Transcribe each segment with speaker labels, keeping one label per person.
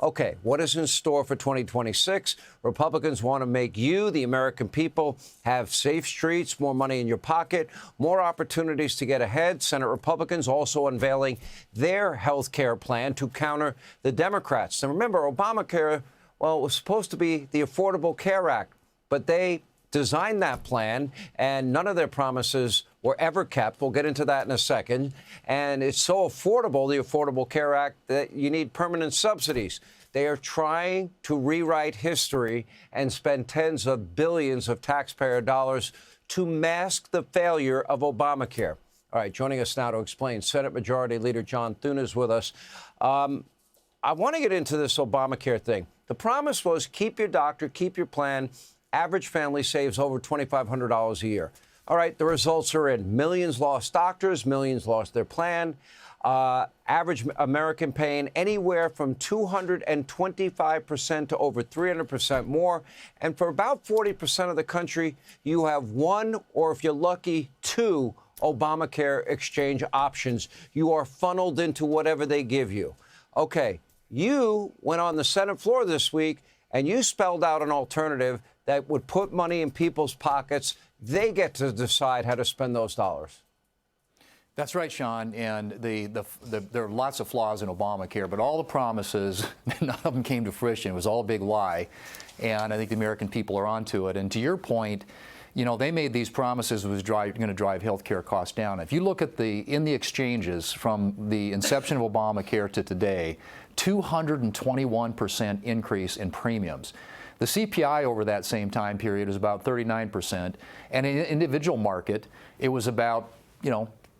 Speaker 1: Okay, what is in store for 2026? Republicans want to make you, the American people, have safe streets, more money in your pocket, more opportunities to get ahead. Senate Republicans also unveiling their health care plan to counter the Democrats. And remember, Obamacare, well, it was supposed to be the Affordable Care Act, but they designed that plan, and none of their promises were ever kept. We'll get into that in a second. And it's so affordable, the Affordable Care Act, that you need permanent subsidies. They are trying to rewrite history and spend tens of billions of taxpayer dollars to mask the failure of Obamacare. All right, joining us now to explain, Senate Majority Leader John Thune is with us. I want to get into this Obamacare thing. The promise was keep your doctor, keep your plan. Average family saves over $2,500 a year. All right, the results are in. Millions lost doctors, millions lost their plan. Average American paying anywhere from 225% to over 300% more. And for about 40% of the country, you have one, or if you're lucky, two Obamacare exchange options. You are funneled into whatever they give you. Okay, you went on the Senate floor this week and you spelled out an alternative that would put money in people's pockets. They get to decide how to spend those dollars.
Speaker 2: That's right, Sean. And there are lots of flaws in Obamacare, but all the promises, none of them came to fruition. It was all a big lie. And I think the American people are onto it. And to your point, you know, they made these promises was going to drive health care costs down. If you look at in the exchanges from the inception of Obamacare to today, 221% increase in premiums. The CPI over that same time period is about 39%, and in the individual market, it was about,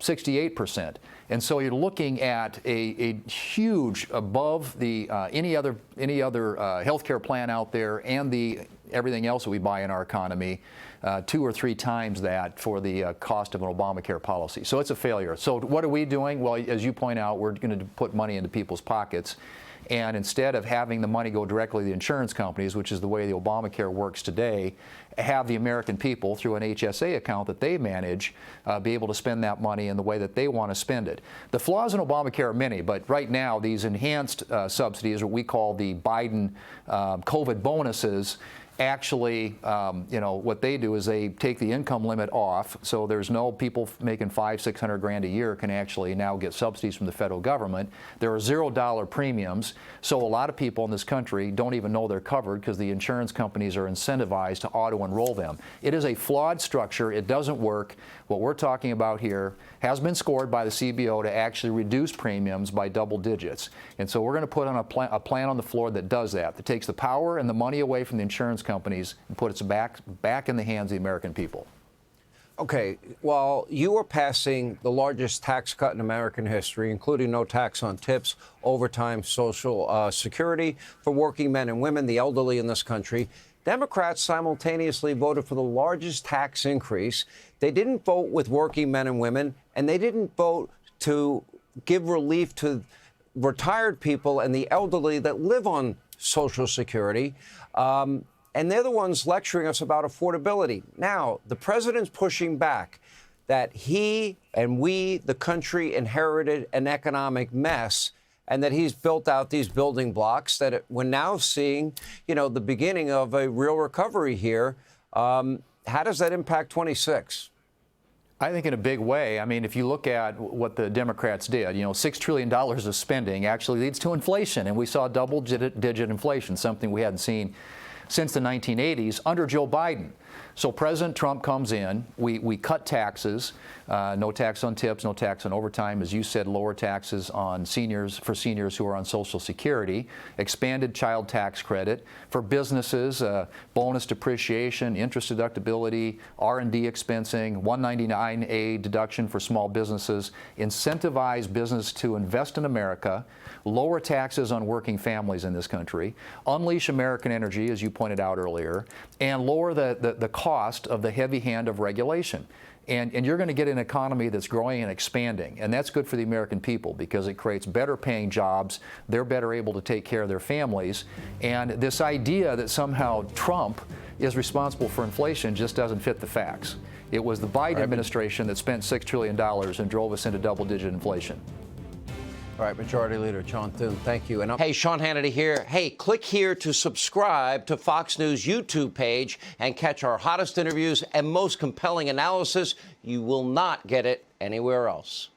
Speaker 2: 68%. And so you're looking at a huge above the any other healthcare plan out there, and everything else that we buy in our economy, 2 or 3 times that for the cost of an Obamacare policy. So it's a failure. So what are we doing? Well, as you point out, we're going to put money into people's pockets. And instead of having the money go directly to the insurance companies, which is the way the Obamacare works today, have the American people, through an HSA account that they manage, be able to spend that money in the way that they want to spend it. The flaws in Obamacare are many, but right now these enhanced subsidies, what we call the Biden COVID bonuses, actually, what they do is they take the income limit off, so there's no people making $500-600 grand a year can actually now get subsidies from the federal government. There are $0 premiums, so a lot of people in this country don't even know they're covered because the insurance companies are incentivized to auto-enroll them. It is a flawed structure. It doesn't work. What we're talking about here has been scored by the CBO to actually reduce premiums by double digits. And so we're going to put on a plan on the floor that does that takes the power and the money away from the insurance companies and put it back in the hands of the American people.
Speaker 1: Okay, well, you are passing the largest tax cut in American history, including no tax on tips, overtime, Social Security for working men and women, the elderly in this country. Democrats simultaneously voted for the largest tax increase. They didn't vote with working men and women, and they didn't vote to give relief to retired people and the elderly that live on Social Security. And they're the ones lecturing us about affordability. Now, the president's pushing back that he and we, the country, inherited an economic mess, and that he's built out these building blocks that we're now seeing, the beginning of a real recovery here. How does that impact 26?
Speaker 2: I think in a big way. I mean, if you look at what the Democrats did, $6 trillion of spending actually leads to inflation, and we saw double-digit inflation, something we hadn't seen since the 1980s under Joe Biden. So President Trump comes in, we cut taxes, no tax on tips, no tax on overtime, as you said, lower taxes on seniors who are on Social Security, expanded child tax credit for businesses, bonus depreciation, interest deductibility, R&D expensing, 199A deduction for small businesses, incentivize business to invest in America, lower taxes on working families in this country, unleash American energy, as you pointed out earlier, and lower the cost of the heavy hand of regulation. And you're going to get an economy that's growing and expanding. And that's good for the American people because it creates better paying jobs. They're better able to take care of their families. And this idea that somehow Trump is responsible for inflation just doesn't fit the facts. It was the Biden administration that spent $6 trillion and drove us into double-digit inflation.
Speaker 1: All right, Majority Leader Sean Thune, thank you. And hey, Sean Hannity here. Hey, click here to subscribe to Fox News YouTube page and catch our hottest interviews and most compelling analysis. You will not get it anywhere else.